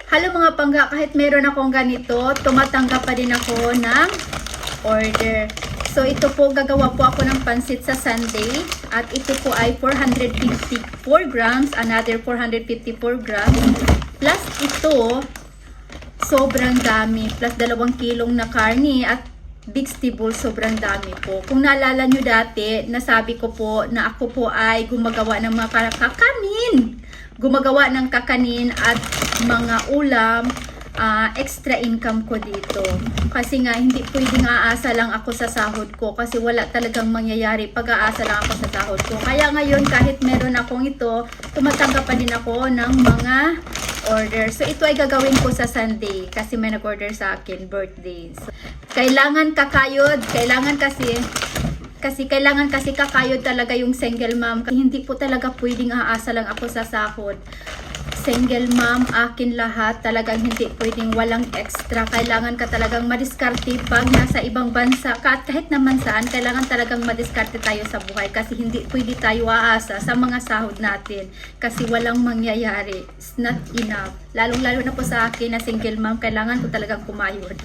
Hello mga pangga, kahit meron akong ganito, tumatanggap pa din ako ng order. So ito po, gagawa po ako ng pansit sa Sunday. At ito po ay 454 grams, another 454 grams. Plus ito, sobrang dami. Plus 2 kilong na karne at vegetable, sobrang dami po. Kung naalala nyo dati, nasabi ko po na ako po ay gumagawa ng mga kakanin. Gumagawa ng kakanin at mga ulam. Extra income ko dito. Kasi nga, hindi pwedeng aasa lang ako sa sahod ko. Kasi wala talagang mangyayari pag aasa lang ako sa sahod ko. Kaya ngayon, kahit meron akong ito, tumatanggap pa din ako ng mga order. So, ito ay gagawin ko sa Sunday. Kasi may nag-order sa akin, birthday. So, kailangan kakayod. Kailangan kasi kakayod talaga yung single mom. Hindi po talaga pwedeng aasa lang ako sa sahod. Single mom, akin lahat, talagang hindi pwedeng walang extra. Kailangan ka talagang madiskarte pag nasa ibang bansa ka, at kahit naman saan, kailangan talagang madiskarte tayo sa buhay kasi hindi pwede tayo aasa sa mga sahod natin kasi walang mangyayari. It's not enough. Lalong-lalo na po sa akin na single mom, kailangan ko talagang kumayod.